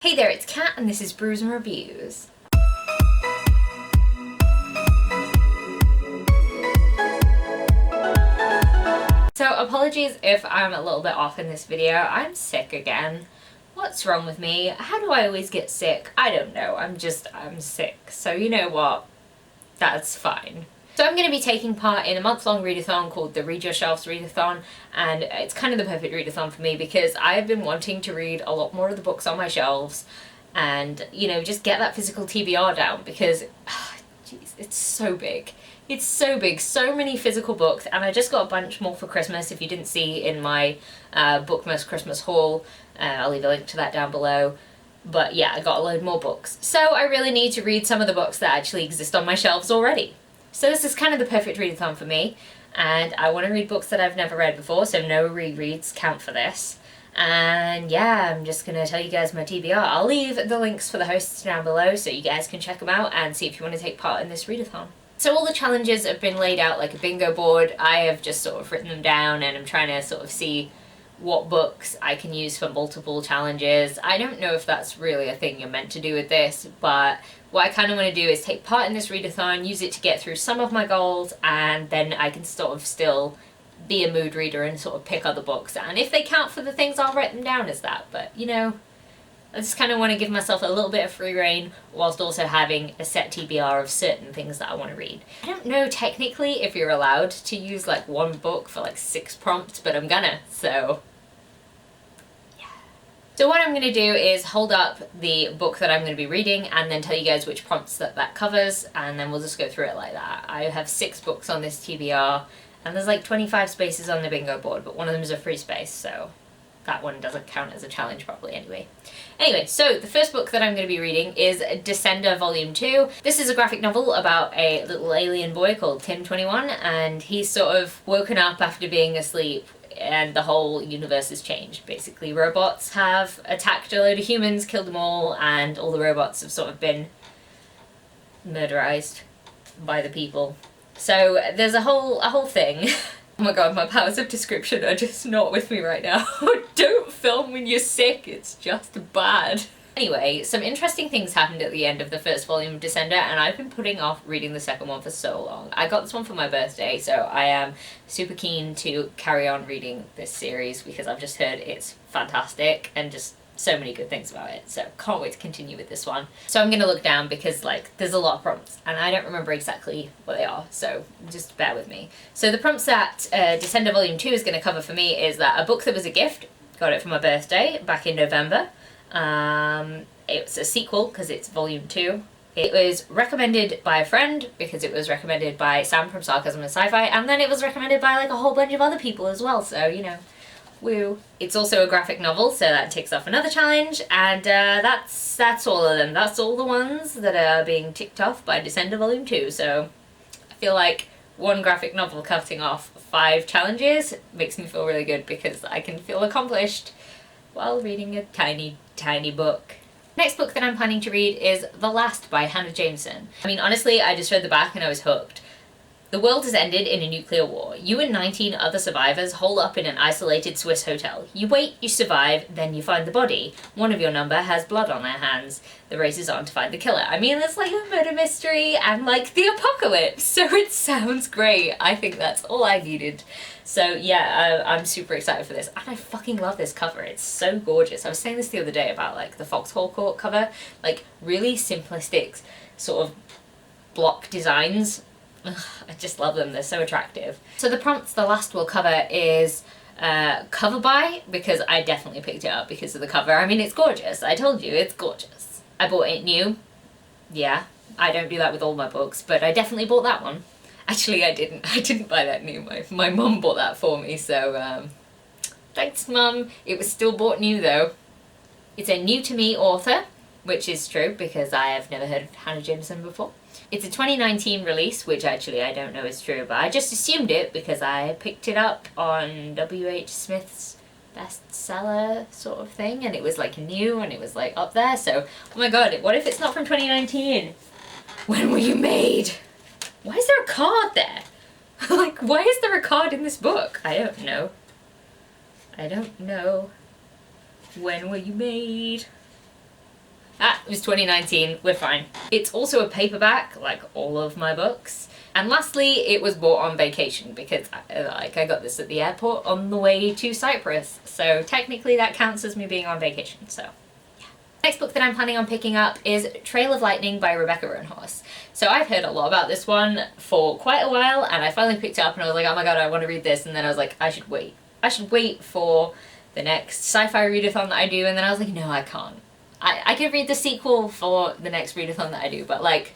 Hey there, it's Kat and this is Brews and Reviews. So apologies if I'm a little bit off in this video. I'm sick again. What's wrong with me? How do I always get sick? I don't know. I'm sick. So you know what? That's fine. So I'm going to be taking part in a month-long readathon called the Read Your Shelves Readathon, and it's kind of the perfect readathon for me because I've been wanting to read a lot more of the books on my shelves and, you know, just get that physical TBR down because, jeez, it's so big. It's so big, so many physical books, and I just got a bunch more for Christmas. If you didn't see in my Bookmas Christmas haul, I'll leave a link to that down below. But yeah, I got a load more books. So I really need to read some of the books that actually exist on my shelves already. So this is kind of the perfect readathon for me, and I want to read books that I've never read before, so no rereads count for this. And yeah, I'm just going to tell you guys my TBR. I'll leave the links for the hosts down below so you guys can check them out and see if you want to take part in this readathon. So all the challenges have been laid out like a bingo board. I have just sort of written them down and I'm trying to sort of see what books I can use for multiple challenges. I don't know if that's really a thing you're meant to do with this, but what I kind of want to do is take part in this readathon, use it to get through some of my goals, and then I can sort of still be a mood reader and sort of pick other books. And if they count for the things, I'll write them down as that. But, you know, I just kind of want to give myself a little bit of free rein whilst also having a set TBR of certain things that I want to read. I don't know technically if you're allowed to use like one book for like 6 prompts, but I'm gonna, so yeah. So what I'm going to do is hold up the book that I'm going to be reading and then tell you guys which prompts that covers, and then we'll just go through it like that. I have 6 books on this TBR, and there's like 25 spaces on the bingo board, but one of them is a free space, so that one doesn't count as a challenge properly anyway. Anyway, so the first book that I'm going to be reading is Descender Volume 2. This is a graphic novel about a little alien boy called Tim21, and he's sort of woken up after being asleep and the whole universe has changed. Basically, robots have attacked a load of humans, killed them all, and all the robots have sort of been murderized by the people. So there's a whole thing. Oh my god, my powers of description are just not with me right now. Don't film when you're sick, it's just bad. Anyway, some interesting things happened at the end of the first volume of Descender, and I've been putting off reading the second one for so long. I got this one for my birthday, so I am super keen to carry on reading this series because I've just heard it's fantastic and just so many good things about it, so can't wait to continue with this one. So I'm gonna look down because like there's a lot of prompts and I don't remember exactly what they are, so just bear with me. So the prompts that Descender Volume 2 is gonna cover for me is that a book that was a gift, got it for my birthday back in November. It's a sequel because it's Volume 2. It was recommended by a friend because it was recommended by Sam from Sarcasm and Sci-Fi, and then it was recommended by like a whole bunch of other people as well, so you know. Woo. It's also a graphic novel, so that takes off another challenge, and that's all of them. That's all the ones that are being ticked off by Descender Volume 2, so I feel like one graphic novel cutting off 5 challenges makes me feel really good because I can feel accomplished while reading a tiny, tiny book. Next book that I'm planning to read is The Last by Hannah Jameson. I mean, honestly, I just read the back and I was hooked. The world has ended in a nuclear war. You and 19 other survivors hole up in an isolated Swiss hotel. You wait, you survive, then you find the body. One of your number has blood on their hands. The race is on to find the killer. I mean, it's like a murder mystery and like the apocalypse, so it sounds great. I think that's all I needed. So yeah, I'm super excited for this, and I fucking love this cover. It's so gorgeous. I was saying this the other day about like the Foxhole Court cover, like really simplistic sort of block designs. Ugh, I just love them, they're so attractive. So the prompts the last will cover is cover by, because I definitely picked it up because of the cover. I mean, it's gorgeous. I told you, it's gorgeous. I bought it new. Yeah, I don't do that with all my books, but I definitely bought that one. Actually, I didn't buy that new. My mum bought that for me, so thanks mum. It was still bought new though. It's a new to me author, which is true because I have never heard of Hannah Jameson before. It's a 2019 release, which actually I don't know is true, but I just assumed it because I picked it up on W.H. Smith's bestseller sort of thing, and it was like new and it was like up there, so oh my god, what if it's not from 2019? When were you made? Why is there a card there? Like, why is there a card in this book? I don't know. I don't know. When were you made? It was 2019, we're fine. It's also a paperback, like all of my books. And lastly, it was bought on vacation because I got this at the airport on the way to Cyprus. So technically that counts as me being on vacation, so yeah. Next book that I'm planning on picking up is Trail of Lightning by Rebecca Roanhorse. So I've heard a lot about this one for quite a while, and I finally picked it up and I was like, oh my god, I want to read this, and then I was like, I should wait. I should wait for the next sci-fi readathon that I do, and then I was like, no, I can't. I could read the sequel for the next readathon that I do, but like,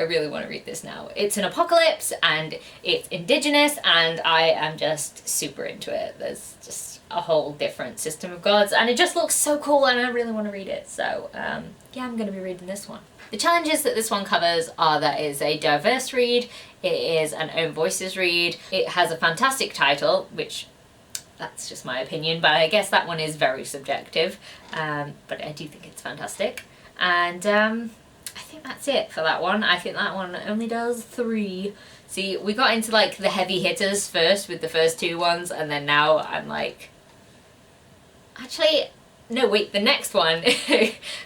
I really want to read this now. It's an apocalypse and it's indigenous and I am just super into it. There's just a whole different system of gods and it just looks so cool and I really want to read it. So yeah, I'm going to be reading this one. The challenges that this one covers are that it's a diverse read, it is an own voices read, it has a fantastic title, which that's just my opinion, but I guess that one is very subjective, but I do think it's fantastic. And I think that's it for that one. I think that one only does 3. See, we got into like the heavy hitters first with the first 2 ones, and then now I'm like... Actually, no wait, the next one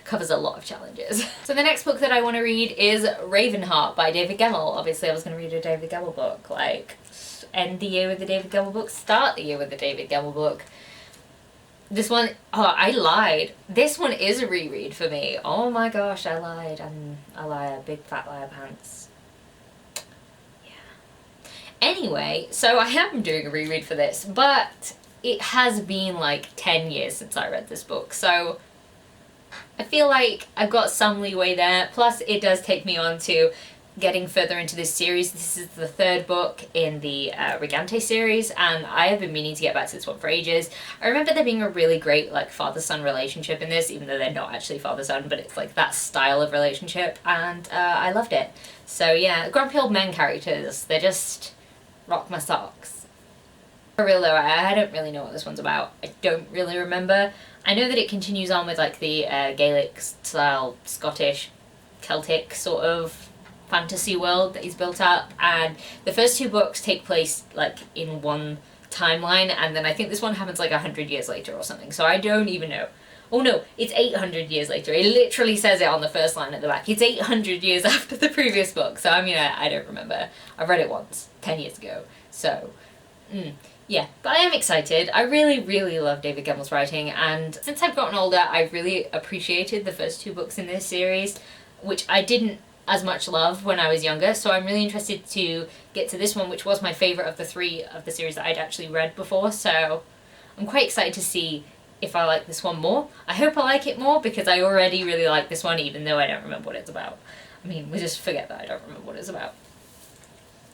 covers a lot of challenges. So the next book that I want to read is Ravenheart by David Gemmell. Obviously I was going to read a David Gemmell book, like end the year with the David Gemmell book, start the year with the David Gemmell book. This one, oh, I lied. This one is a reread for me. Oh my gosh, I lied. I'm a liar. Big fat liar pants. Yeah. Anyway, so I am doing a reread for this, but it has been like 10 years since I read this book, so I feel like I've got some leeway there. Plus, it does take me on to getting further into this series. This is the 3rd book in the Readathon series, and I have been meaning to get back to this one for ages. I remember there being a really great like father-son relationship in this, even though they're not actually father-son, but it's like that style of relationship, and I loved it. So yeah, grumpy old men characters, they just rock my socks. For real though, I don't really know what this one's about. I don't really remember. I know that it continues on with like the Gaelic style, Scottish, Celtic sort of fantasy world that he's built up, and the first 2 books take place like in one timeline, and then I think this one happens like 100 years later or something, so I don't even know. Oh no, it's 800 years later. It literally says it on the first line at the back. It's 800 years after the previous book, so I mean, I don't remember. I've read it once, 10 years ago, so yeah, but I am excited. I really, really love David Gemmell's writing, and since I've gotten older, I've really appreciated the first 2 books in this series, which I didn't as much love when I was younger, so I'm really interested to get to this one, which was my favourite of the 3 of the series that I'd actually read before, so I'm quite excited to see if I like this one more. I hope I like it more, because I already really like this one, even though I don't remember what it's about. I mean, we just forget that I don't remember what it's about.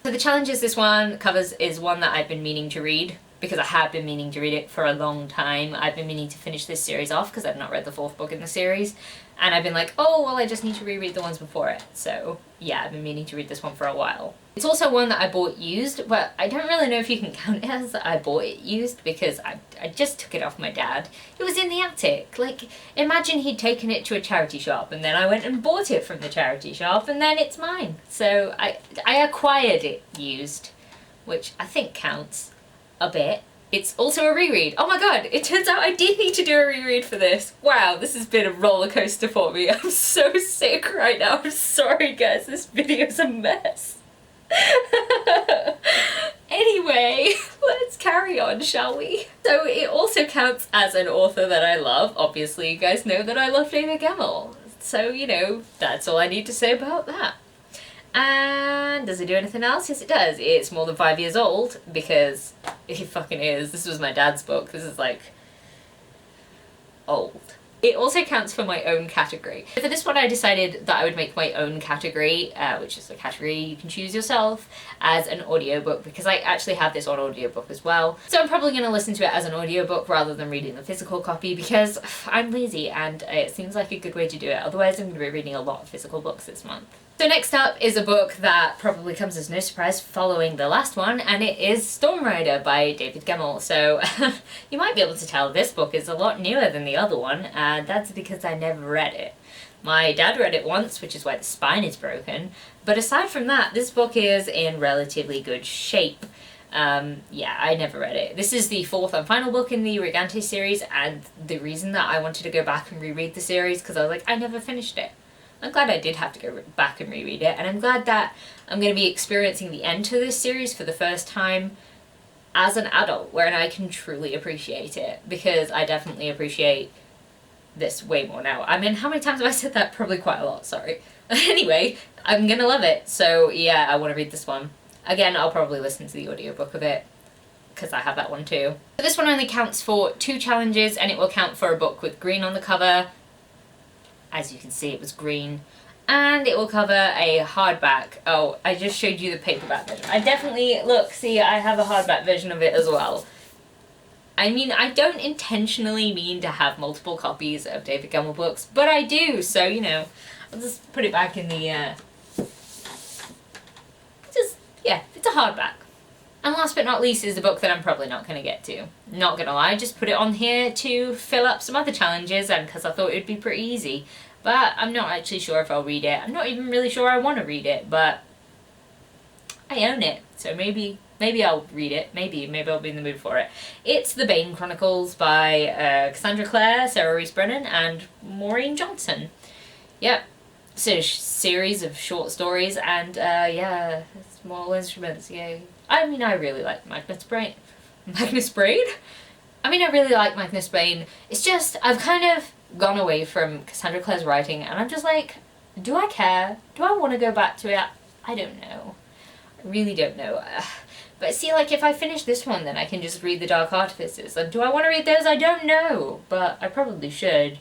So the challenges this one covers is one that I've been meaning to read, because I have been meaning to read it for a long time. I've been meaning to finish this series off, because I've not read the 4th book in the series, and I've been like, oh, well, I just need to reread the ones before it. So yeah, I've been meaning to read this one for a while. It's also one that I bought used, but I don't really know if you can count it as I bought it used, because I just took it off my dad. It was in the attic. Like, imagine he'd taken it to a charity shop, and then I went and bought it from the charity shop, and then it's mine. So I acquired it used, which I think counts a bit. It's also a reread. Oh my god, it turns out I did need to do a reread for this. Wow, this has been a roller coaster for me. I'm so sick right now. I'm sorry guys, this video's a mess. Anyway, let's carry on, shall we? So it also counts as an author that I love. Obviously, you guys know that I love David Gemmell. So, you know, that's all I need to say about that. And does it do anything else? Yes, it does. It's more than 5 years old, because it fucking is. This was my dad's book. This is like old. It also counts for my own category. For this one I decided that I would make my own category, which is a category you can choose yourself, as an audiobook, because I actually have this on audiobook as well. So I'm probably going to listen to it as an audiobook rather than reading the physical copy, because I'm lazy and it seems like a good way to do it. Otherwise I'm going to be reading a lot of physical books this month. So next up is a book that probably comes as no surprise following the last one, and it is Storm Rider by David Gemmell. So you might be able to tell this book is a lot newer than the other one, and that's because I never read it. My dad read it once, which is why the spine is broken, but aside from that, this book is in relatively good shape. Yeah, I never read it. This is the fourth and final book in the Readathon series, and the reason that I wanted to go back and reread the series, because I was like, I never finished it. I'm glad I did have to go back and reread it, and I'm glad that I'm going to be experiencing the end to this series for the first time as an adult, where I can truly appreciate it, because I definitely appreciate this way more now. I mean, how many times have I said that? Probably quite a lot, sorry. Anyway, I'm gonna love it, so yeah, I want to read this one. Again, I'll probably listen to the audiobook of it, because I have that one too. But this one only counts for 2 challenges, and it will count for a book with green on the cover. As you can see, it was green. And it will cover a hardback. Oh, I just showed you the paperback version. I definitely, look, see, I have a hardback version of it as well. I mean, I don't intentionally mean to have multiple copies of David Gemmell books, but I do, so, you know, I'll just put it back in the, yeah, it's a hardback. And last but not least is the book that I'm probably not going to get to. Not gonna lie, just put it on here to fill up some other challenges and because I thought it would be pretty easy. But I'm not actually sure if I'll read it. I'm not even really sure I want to read it, but I own it. So maybe I'll read it. Maybe I'll be in the mood for it. It's the Bane Chronicles by Cassandra Clare, Sarah Reese Brennan, and Maureen Johnson. Yep. It's a series of short stories and yeah, small instruments, yay. I mean, I really like Magnus Bane. Magnus Bane? I mean, I really like Magnus Bane. It's just, I've kind of gone away from Cassandra Clare's writing, and I'm just like, do I care? Do I want to go back to it? I don't know. I really don't know. But see, like, if I finish this one, then I can just read The Dark Artifices. And do I want to read those? I don't know. But I probably should.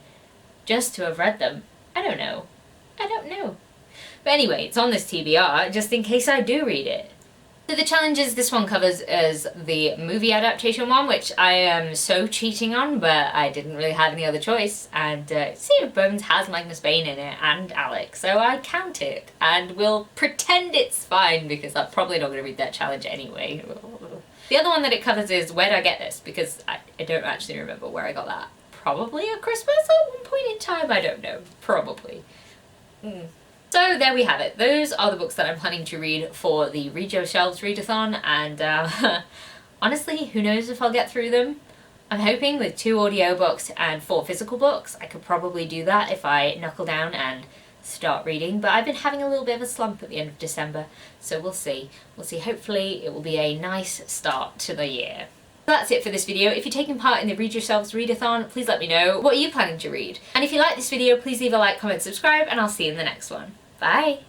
Just to have read them. I don't know. I don't know. But anyway, it's on this TBR, just in case I do read it. So the challenges this one covers is the movie adaptation one, which I am so cheating on, but I didn't really have any other choice. And Sea of Bones has Magnus Bane in it and Alex, so I count it. And we'll pretend it's fine, because I'm probably not going to read that challenge anyway. The other one that it covers is Where Did I Get This? Because I don't actually remember where I got that. Probably at Christmas at one point in time, I don't know. Probably. So there we have it. Those are the books that I'm planning to read for the Read Your Shelves Readathon, and honestly, who knows if I'll get through them. I'm hoping with 2 audiobooks and 4 physical books, I could probably do that if I knuckle down and start reading, but I've been having a little bit of a slump at the end of December, so we'll see. We'll see. Hopefully it will be a nice start to the year. That's it for this video. If you're taking part in the Read Yourselves Readathon, please let me know. What are you planning to read? And if you like this video, please leave a like, comment, subscribe, and I'll see you in the next one. Bye!